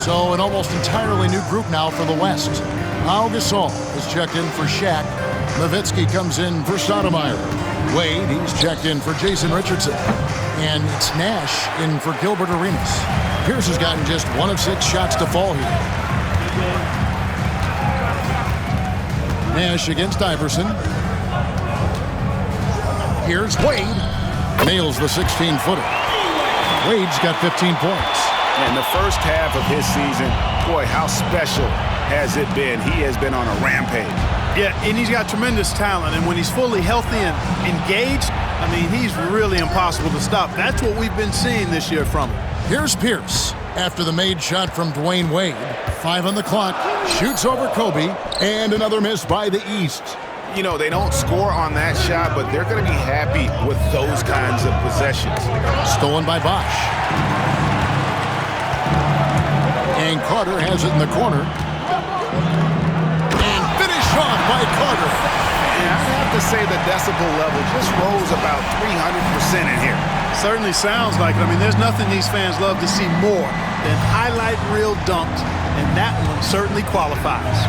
So an almost entirely new group now for the West. Pau Gasol is checked in for Shaq. Nowitzki comes in for Stoudemire. Wade, he's checked in for Jason Richardson. And it's Nash in for Gilbert Arenas. Pierce has gotten just 1 of 6 shots to fall here. Nash against Iverson. Here's Wade. Nails the 16-footer. Wade's got 15 points. And the first half of his season, boy, how special has it been? He has been on a rampage. Yeah, and he's got tremendous talent. And when he's fully healthy and engaged, I mean, he's really impossible to stop. That's what we've been seeing this year from him. Here's Pierce after the made shot from Dwayne Wade. 5 on the clock. Shoots over Kobe. And another miss by the East. You know, they don't score on that shot, but they're going to be happy with those kinds of possessions. Stolen by Bosh. And Carter has it in the corner. And finished off by Carter. And I have to say the decibel level just rose about 300% in here. Certainly sounds like it. I mean, there's nothing these fans love to see more than highlight reel dunks, and that one certainly qualifies.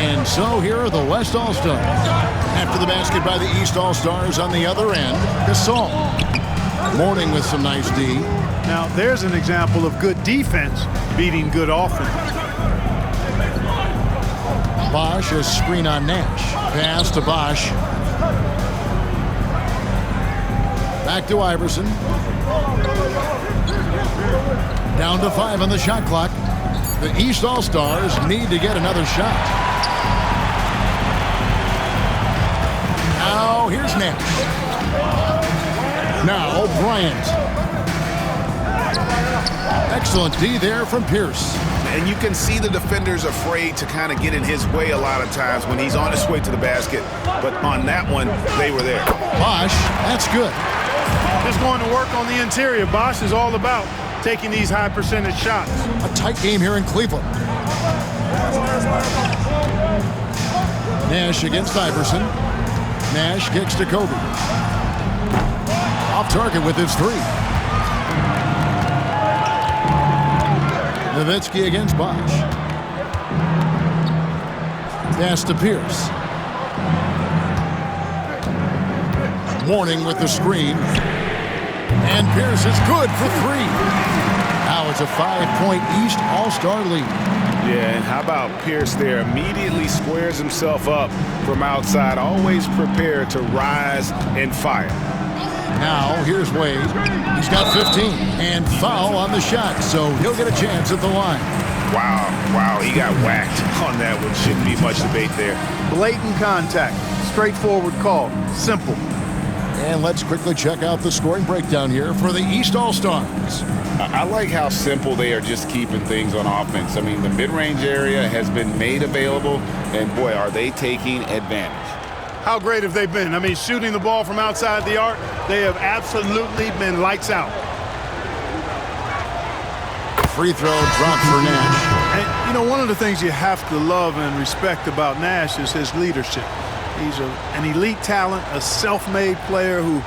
And so here are the West All-Stars. After the basket by the East All-Stars on the other end, Gasol. Mourning with some nice D. Now, there's an example of good defense beating good offense. Bosh, a screen on Nash. Pass to Bosh. Back to Iverson. Down to 5 on the shot clock. The East All-Stars need to get another shot. Now, here's Nash. Now, Bryant. Excellent D there from Pierce. And you can see the defenders afraid to kind of get in his way a lot of times when he's on his way to the basket. But on that one, they were there. Bosh, that's good. Just going to work on the interior. Bosh is all about taking these high percentage shots. A tight game here in Cleveland. Nash against Iverson. Nash kicks to Kobe. Off target with his 3. Nowitzki against Bosh. Pass to Pierce. Mourning with the screen. And Pierce is good for 3. Now it's a 5-point East All-Star lead. Yeah, and how about Pierce there? Immediately squares himself up from outside, always prepared to rise and fire. Now, here's Wade. He's got 15. And foul on the shot, so he'll get a chance at the line. Wow, he got whacked on that one. Shouldn't be much debate there. Blatant contact. Straightforward call. Simple. And let's quickly check out the scoring breakdown here for the East All-Stars. I like how simple they are just keeping things on offense. I mean, the mid-range area has been made available, and boy, are they taking advantage. How great have they been? I mean, shooting the ball from outside the arc, they have absolutely been lights out. Free throw dropped for Nash. And, you know, one of the things you have to love and respect about Nash is his leadership. He's an elite talent, a self-made player who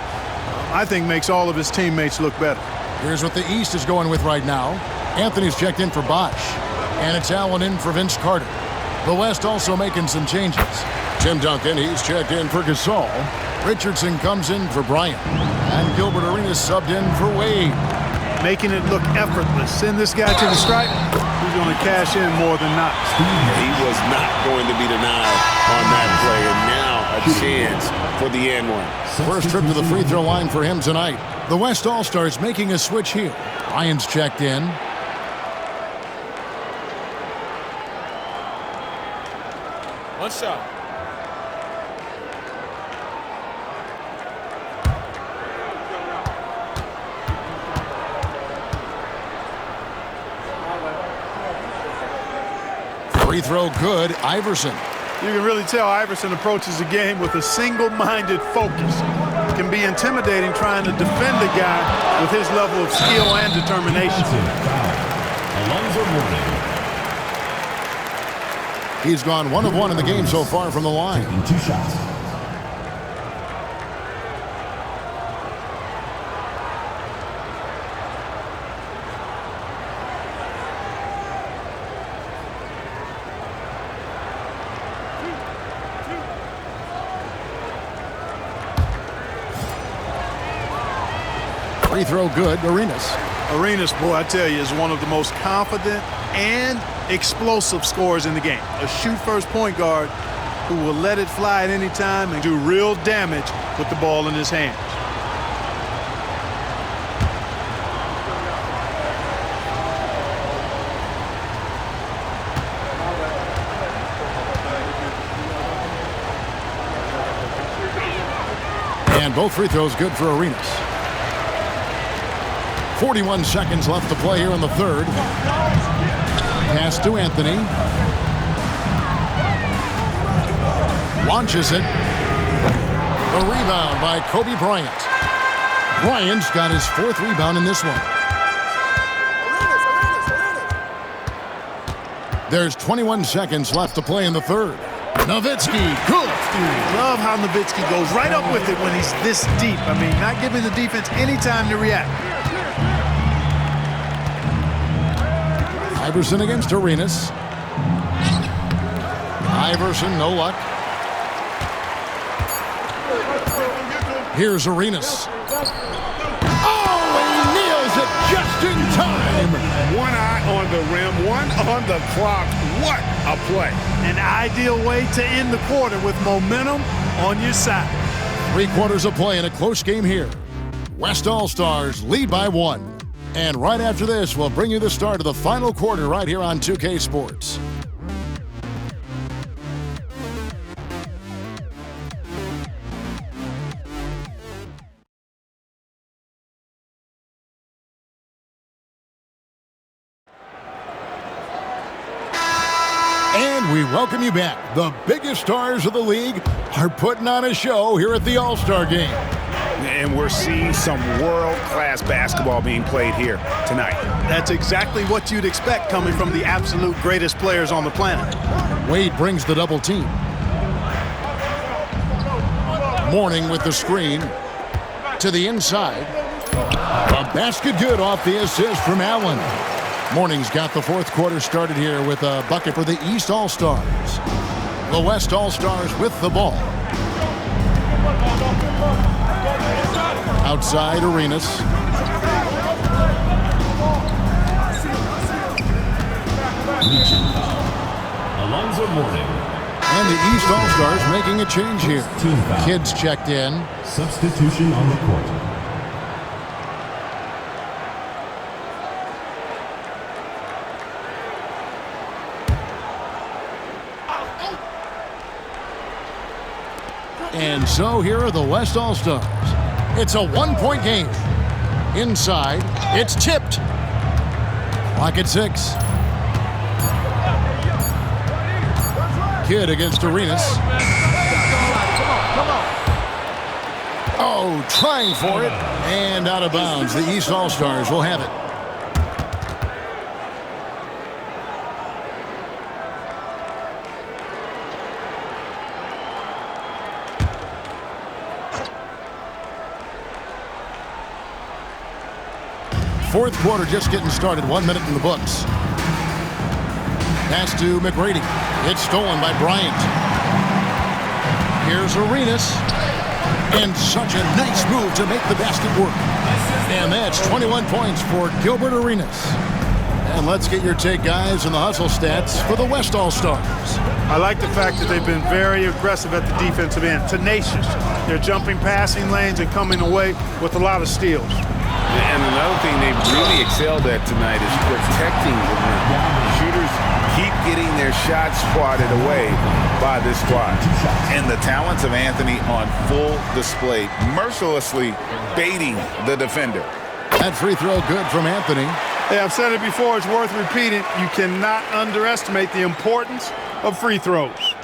I think makes all of his teammates look better. Here's what the East is going with right now. Anthony's checked in for Bosh. And it's Allen in for Vince Carter. The West also making some changes. Tim Duncan, he's checked in for Gasol. Richardson comes in for Bryant. And Gilbert Arenas subbed in for Wade. Making it look effortless. Send this guy to the stripe. He's going to cash in more than not. He was not going to be denied on that play. And now a chance for the N1. First trip to the free throw line for him tonight. The West All-Stars making a switch here. Lyons checked in. One shot. Free throw good. Iverson. You can really tell Iverson approaches the game with a single-minded focus. It can be intimidating trying to defend a guy with his level of skill and determination. He's gone 1 of 1 in the game so far from the line. 2 shots. Free throw good, Arenas. Arenas, boy, I tell you, is one of the most confident and explosive scorers in the game. A shoot-first point guard who will let it fly at any time and do real damage with the ball in his hands. And both free throws good for Arenas. 41 seconds left to play here in the third. Pass to Anthony. Launches it. A rebound by Kobe Bryant. Bryant's got his 4th rebound in this one. There's 21 seconds left to play in the third. Nowitzki, good. Love how Nowitzki goes right up with it when he's this deep. I mean, not giving the defense any time to react. Iverson against Arenas. Iverson, no luck. Here's Arenas. Oh, he nails it just in time. One eye on the rim, one on the clock. What a play. An ideal way to end the quarter with momentum on your side. 3 quarters of play in a close game here. West All-Stars lead by 1. And right after this, we'll bring you the start of the final quarter right here on 2K Sports. And we welcome you back. The biggest stars of the league are putting on a show here at the All-Star Game. And we're seeing some world-class basketball being played here tonight. That's exactly what you'd expect coming from the absolute greatest players on the planet. Wade brings the double team. Mourning with the screen to the inside. A basket good off the assist from Allen. Mourning's got the 4th quarter started here with a bucket for the East All-Stars. The West All-Stars with the ball. Outside Arenas. Alonzo Mourning. And the East All-Stars making a change here. Kids checked in. Substitution on the court. And so here are the West All-Stars. It's a 1-point game. Inside, it's tipped. Clock at 6. Kidd against Arenas. Oh, trying for it. And out of bounds. The East All-Stars will have it. Fourth quarter just getting started. 1 minute in the books. Pass to McGrady. It's stolen by Bryant. Here's Arenas. And such a nice move to make the basket work. And that's 21 points for Gilbert Arenas. And let's get your take, guys, on the hustle stats for the West All-Stars. I like the fact that they've been very aggressive at the defensive end. Tenacious. They're jumping passing lanes and coming away with a lot of steals. And another thing they've really excelled at tonight is protecting the rim. Shooters keep getting their shots swatted away by this squad. And the talents of Anthony on full display, mercilessly baiting the defender. That free throw good from Anthony. Hey, I've said it before, it's worth repeating. You cannot underestimate the importance of free throws.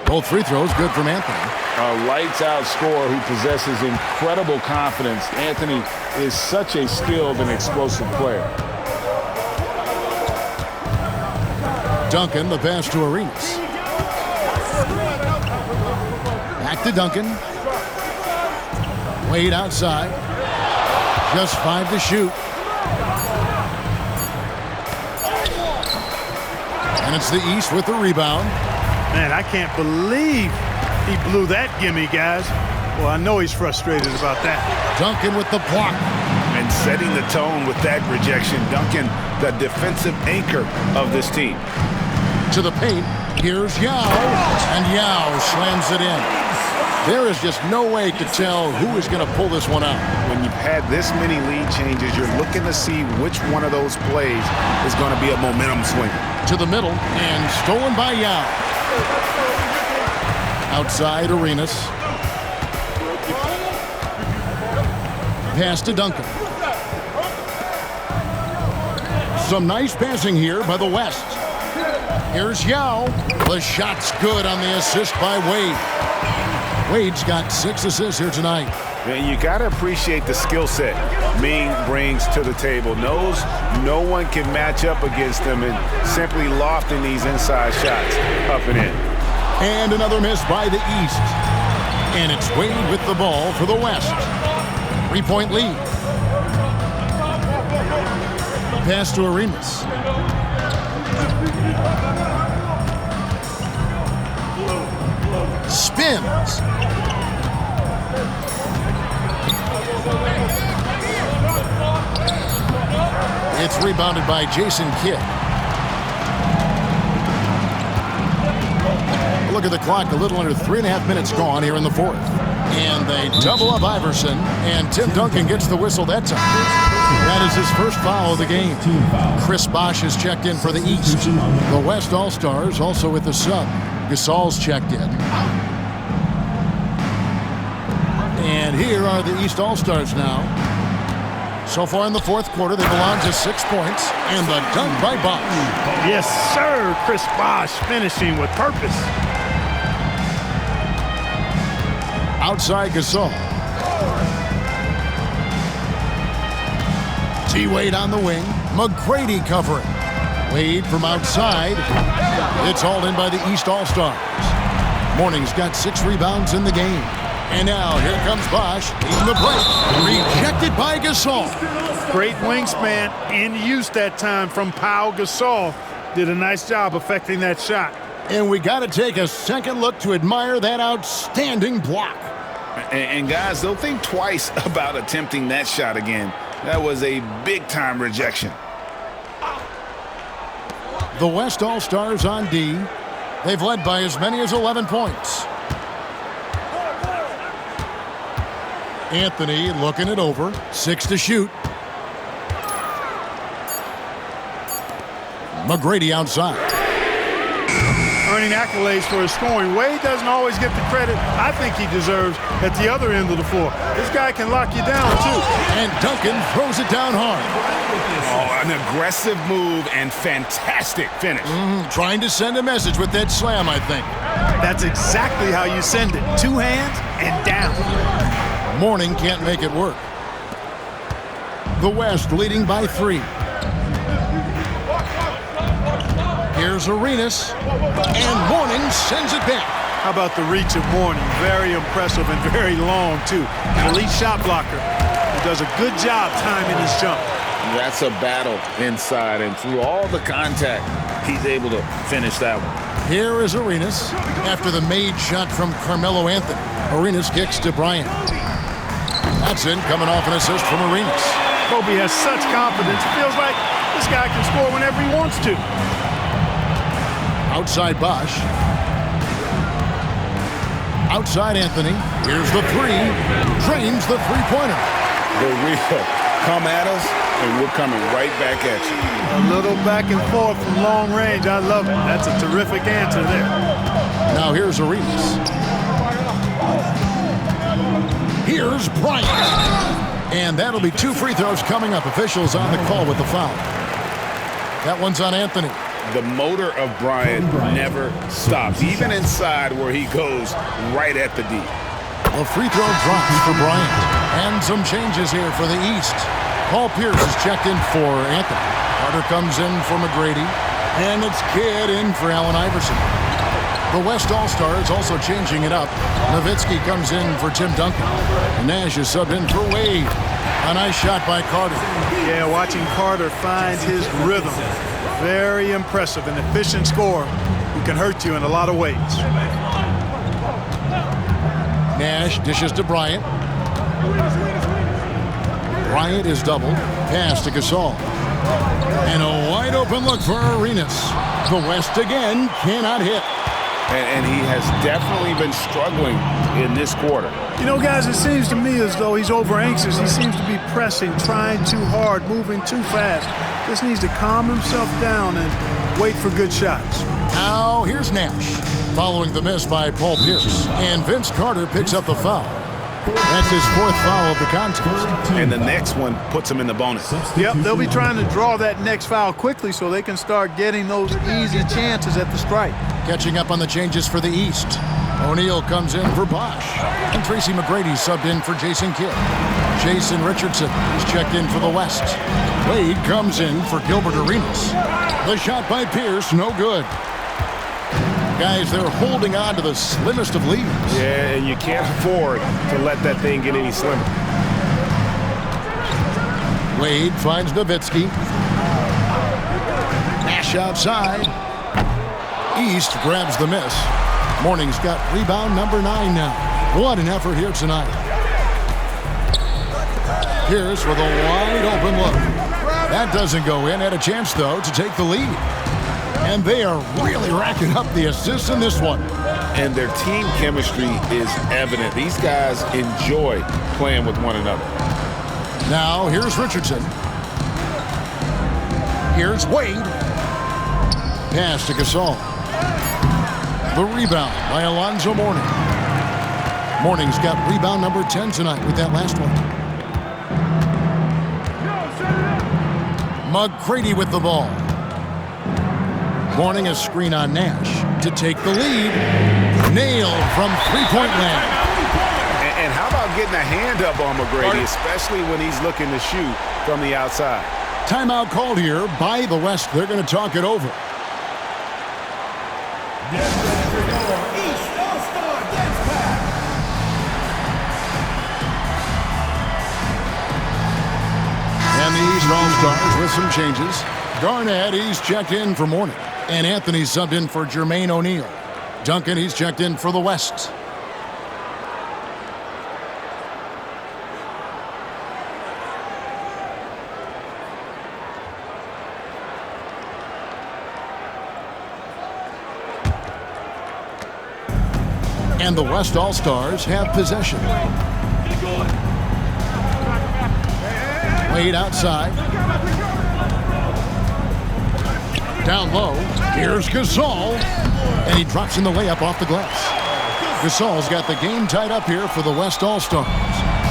Both free throws good from Anthony. A lights-out scorer who possesses incredible confidence. Anthony is such a skilled and explosive player. Duncan, the pass to Arenas. Back to Duncan. Wade outside. Just 5 to shoot. And it's the East with the rebound. Man, I can't believe he blew that gimme, guys. Well, I know he's frustrated about that. Duncan with the block. And setting the tone with that rejection. Duncan, the defensive anchor of this team. To the paint. Here's Yao. And Yao slams it in. There is just no way to tell who is going to pull this one out. When you've had this many lead changes, you're looking to see which one of those plays is going to be a momentum swinger. To the middle. And stolen by Yao. Outside Arenas. Pass to Duncan. Some nice passing here by the West. Here's Yao. The shot's good on the assist by Wade. Wade's got 6 assists here tonight. And you got to appreciate the skill set Ming brings to the table. Knows no one can match up against him and simply lofting these inside shots up and in. And another miss by the East. And it's Wade with the ball for the West. 3-point lead. Pass to Arenas. Spins. It's rebounded by Jason Kidd. Look at the clock, a little under 3.5 minutes gone here in the fourth. And they double up Iverson, and Tim Duncan gets the whistle that time. That is his first foul of the game. Chris Bosh is checked in for the East. The West All-Stars also with the sub. Gasol's checked in. And here are the East All-Stars now. So far in the fourth quarter, they belong to 6 points, and the dunk by Bosh. Yes, sir. Chris Bosh finishing with purpose. Outside Gasol. T. Wade on the wing. McGrady covering. Wade from outside. It's hauled in by the East All-Stars. Morning's got 6 rebounds in the game. And now here comes Bosh in the break. Rejected by Gasol. Great wingspan in use that time from Pau Gasol. Did a nice job affecting that shot. And we got to take a second look to admire that outstanding block. And guys, don't think twice about attempting that shot again. That was a big-time rejection. The West All-Stars on D. They've led by as many as 11 points. Anthony looking it over. 6 to shoot. McGrady outside. Earning accolades for his scoring. Wade doesn't always get the credit I think he deserves at the other end of the floor. This guy can lock you down, too. And Duncan throws it down hard. Oh, an aggressive move and fantastic finish. Trying to send a message with that slam, I think. That's exactly how you send it. 2 hands and down. Morning can't make it work. The West leading by 3. Here's Arenas, and Morning sends it back. How about the reach of Morning? Very impressive and very long, too. An elite shot blocker. He does a good job timing his jump. That's a battle inside, and through all the contact, he's able to finish that one. Here is Arenas after the made shot from Carmelo Anthony. Arenas kicks to Bryant. That's in, coming off an assist from Arenas. Kobe has such confidence. It feels like this guy can score whenever he wants to. Outside Bosh. Outside Anthony. Here's the 3. Drains the three-pointer. The real come at us, and we're coming right back at you. A little back and forth from long range. I love it. That's a terrific answer there. Now here's Arenas. Here's Bryant. And that'll be 2 free throws coming up. Officials on the call with the foul. That one's on Anthony. The motor of Bryant never stops, even inside where he goes right at the D. The free throw drops for Bryant. And some changes here for the East. Paul Pierce is checked in for Anthony. Carter comes in for McGrady. And it's Kidd in for Allen Iverson. The West All-Stars also changing it up. Nowitzki comes in for Tim Duncan. Nash is subbed in for Wade. A nice shot by Carter. Yeah, watching Carter find his rhythm. Very impressive, an efficient scorer who can hurt you in a lot of ways. Nash dishes to Bryant. Bryant is doubled. Pass to Gasol. And a wide open look for Arenas. The West again cannot hit. And he has definitely been struggling in this quarter. You know, guys, it seems to me as though he's over anxious. He seems to be pressing, trying too hard, moving too fast. Just needs to calm himself down and wait for good shots. Now here's Nash, following the miss by Paul Pierce. And Vince Carter picks up the foul. That's his fourth foul of the contest. And the next one puts him in the bonus. Yep, they'll be trying to draw that next foul quickly so they can start getting those easy chances at the strike. Catching up on the changes for the East. O'Neal comes in for Bosch. And Tracy McGrady subbed in for Jason Kidd. Jason Richardson is checked in for the West. Wade comes in for Gilbert Arenas. The shot by Pierce, no good. Guys, they're holding on to the slimmest of leads. Yeah, and you can't afford to let that thing get any slimmer. Wade finds Nowitzki. Nash outside. East grabs the miss. Morning's got rebound number 9 now. What an effort here tonight. Pierce with a wide open look. That doesn't go in. Had a chance, though, to take the lead. And they are really racking up the assists in this one. And their team chemistry is evident. These guys enjoy playing with one another. Now, here's Richardson. Here's Wade. Pass to Gasol. The rebound by Alonzo Mourning. Mourning's got rebound number 10 tonight with that last one. McGrady with the ball. Mourning a screen on Nash to take the lead. Nailed from three-point land. And how about getting a hand up on McGrady, especially when he's looking to shoot from the outside? Timeout called here by the West. They're going to talk it over. And the East All-Stars with some changes. Garnett, he's checked in for Mourning. And Anthony subbed in for Jermaine O'Neal. Duncan, he's checked in for the West. And the West All-Stars have possession. Wade outside. Down low, here's Gasol, and he drops in the layup off the glass. Gasol's got the game tied up here for the West All-Stars.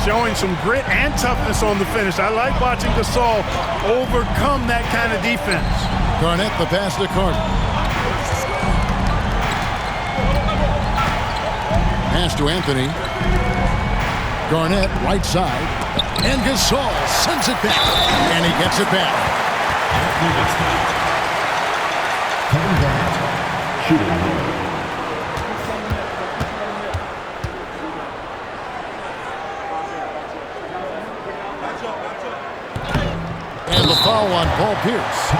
Showing some grit and toughness on the finish. I like watching Gasol overcome that kind of defense. Garnett, the pass to Carter. Pass to Anthony. Garnett, right side, and Gasol sends it back, and he gets it back. Kevin Garnett, shooting. And the foul on Paul Pierce.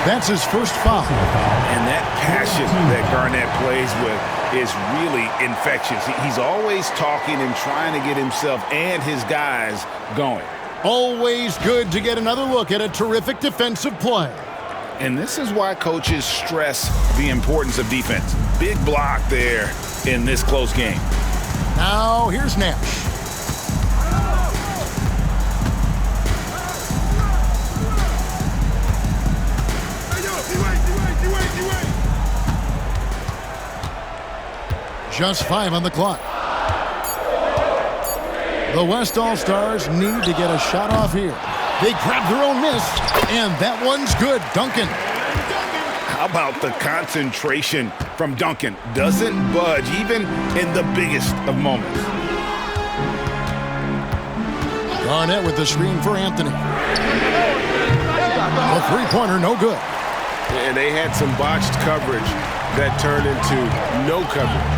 That's his first foul. And that passion that Garnett plays with is really infectious. He's always talking and trying to get himself and his guys going. Always good to get another look at a terrific defensive play. And this is why coaches stress the importance of defense. Big block there in this close game. Now, here's Nash. Just 5 on the clock. The West All-Stars need to get a shot off here. They grab their own miss, and that one's good. Duncan. How about the concentration from Duncan? Doesn't budge even in the biggest of moments. Garnett with the screen for Anthony. A three-pointer, no good. And they had some botched coverage that turned into no coverage.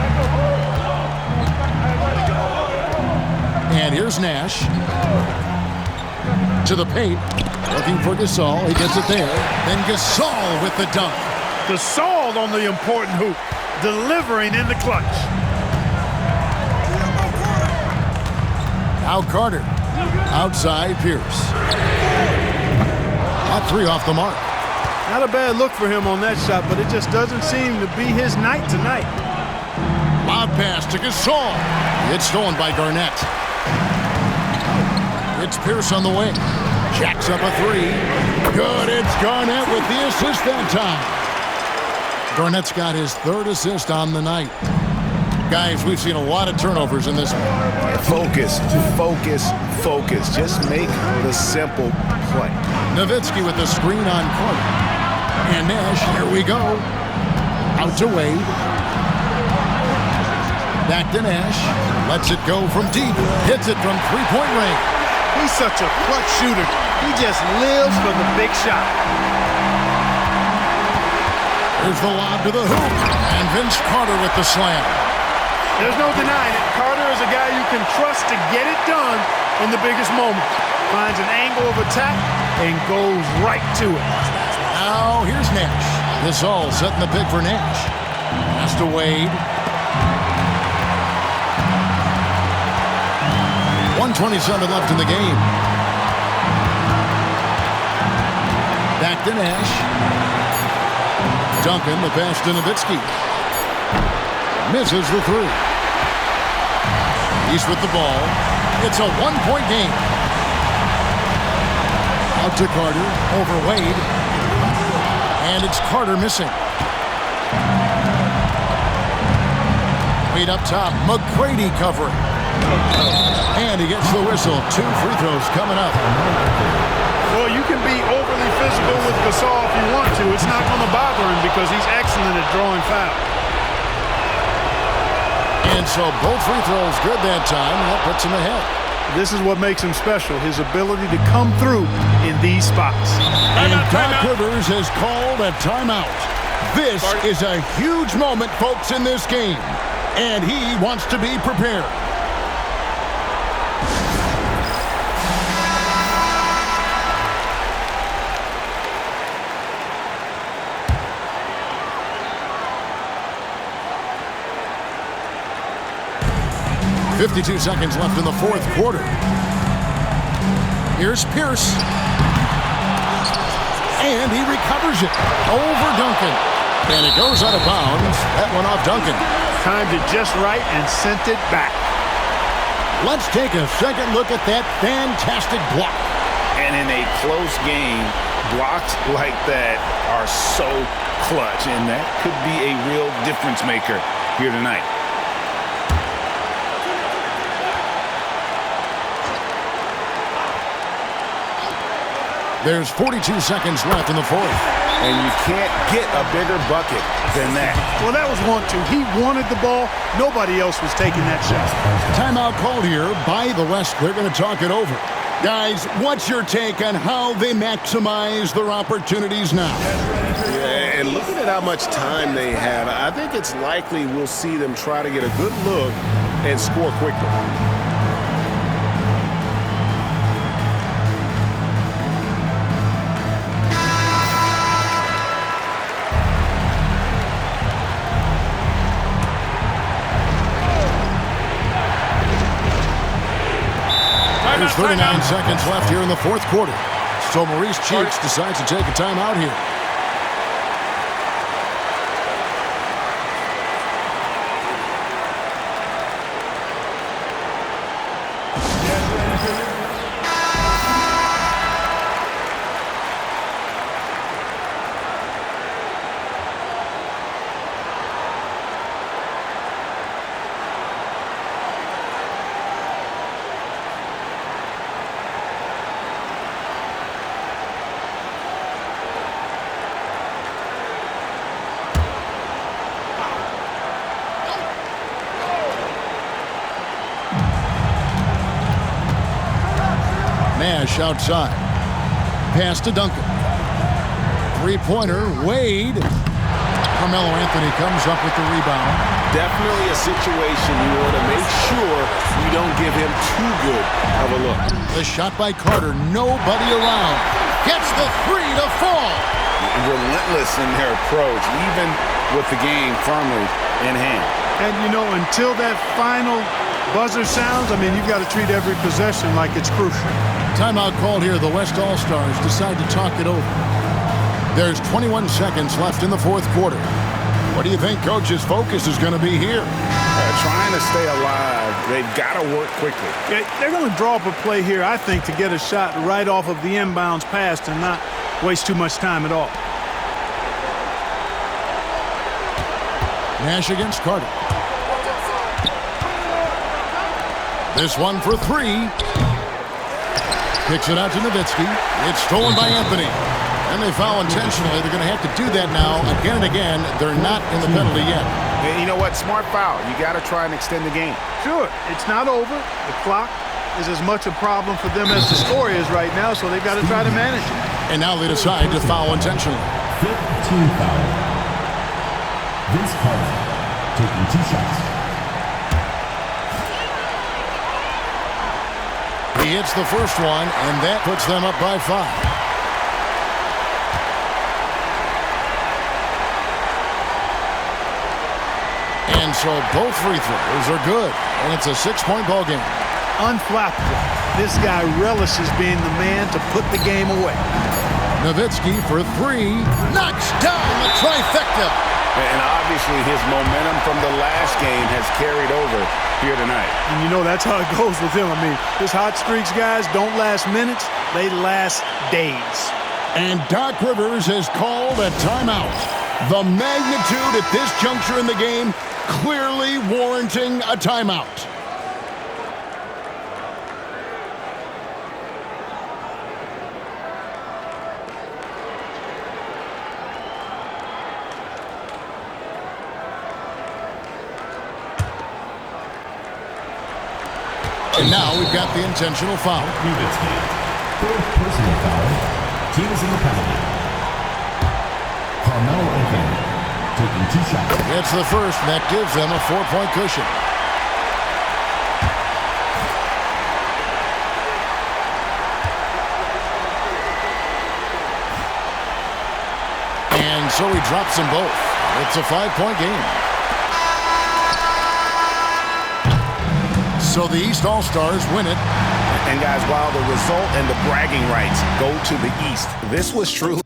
And here's Nash. To the paint. Looking for Gasol. He gets it there. Then Gasol with the dunk. Gasol on the important hoop. Delivering in the clutch. Now Carter. Outside Pierce. That three off the mark. Not a bad look for him on that shot, but it just doesn't seem to be his night tonight. Lob pass to Gasol. It's stolen by Garnett. It's Pierce on the wing. Jacks up a three. Good. It's Garnett with the assist that time. Garnett's got his third assist on the night. Guys, we've seen a lot of turnovers in this one. Focus, focus, focus. Just make the simple play. Nowitzki with the screen on Carter. And Nash, here we go. Out to Wade. Back to Nash. Lets it go from deep. Hits it from three-point range. He's such a clutch shooter. He just lives for the big shot. Here's the lob to the hoop. And Vince Carter with the slam. There's no denying it. Carter is a guy you can trust to get it done in the biggest moments. Finds an angle of attack and goes right to it. Now here's Nash. Gasol setting the pick for Nash. Pass to Wade. 1:27 left in the game. Back to Nash. Duncan, the pass to Nowitzki. Misses the three. He's with the ball. It's a one-point game. Out to Carter. Over Wade. And it's Carter missing. Wade up top. McGrady covering. And he gets the whistle. 2 free throws coming up. Well, you can be overly physical with Gasol if you want to. It's not going to bother him because he's excellent at drawing fouls. And so both free throws good that time. That puts him ahead. This is what makes him special, his ability to come through in these spots. And Doc Rivers has called a timeout. This is a huge moment, folks, in this game. And he wants to be prepared. .52 seconds left in the fourth quarter. Here's Pierce. And he recovers it over Duncan. And it goes out of bounds. That one off Duncan. Timed it just right and sent it back. Let's take a second look at that fantastic block. And in a close game, blocks like that are so clutch. And that could be a real difference maker here tonight. There's 42 seconds left in the fourth. And you can't get a bigger bucket than that. Well, that was 1-2. He wanted the ball. Nobody else was taking that shot. Timeout called here by the West. They're going to talk it over. Guys, what's your take on how they maximize their opportunities now? Yeah, and looking at how much time they have, I think it's likely we'll see them try to get a good look and score quickly. There's 39 seconds left here in the fourth quarter. So Maurice Cheeks decides to take a timeout here. Nash outside. Pass to Duncan. Three-pointer, Wade. Carmelo Anthony comes up with the rebound. Definitely a situation you want to make sure you don't give him too good of a look. The shot by Carter, nobody around. Gets the three to fall. Relentless in their approach, even with the game firmly in hand. And, you know, until that final buzzer sounds, I mean, you've got to treat every possession like it's crucial. Timeout called here. The West All-Stars decide to talk it over. There's 21 seconds left in the fourth quarter. What do you think Coach's focus is going to be here? Trying to stay alive. They've got to work quickly. They're going to draw up a play here, I think, to get a shot right off of the inbounds pass and not waste too much time at all. Nash against Carter. This one for three. Kicks it out to Nowitzki. It's stolen by Anthony. And they foul intentionally. They're going to have to do that now again and again. They're not in the penalty yet. And you know what? Smart foul. You got to try and extend the game. Sure, it's not over. The clock is as much a problem for them as the score is right now, so they've got to try to manage it. And now they decide to foul intentionally. Fifth team foul. Vince Carter taking 2 shots. He hits the first one, and that puts them up by 5. And so both free throws are good, and it's a 6-point ball game. Unflappable. This guy relishes being the man to put the game away. Nowitzki for three. Knocks down the trifecta. And obviously his momentum from the last game has carried over here tonight. And you know that's how it goes with him. I mean, his hot streaks, guys, don't last minutes. They last days. And Doc Rivers has called a timeout. The magnitude at this juncture in the game clearly warranting a timeout. And now we've got the intentional foul. Nowitzki. Fourth personal foul. Team is in the penalty. Carmelo Anthony taking 2 shots. It's the first, and that gives them a 4-point cushion. And so he drops them both. It's a 5-point game. So the East All-Stars win it. And guys, while the result and the bragging rights go to the East, this was truly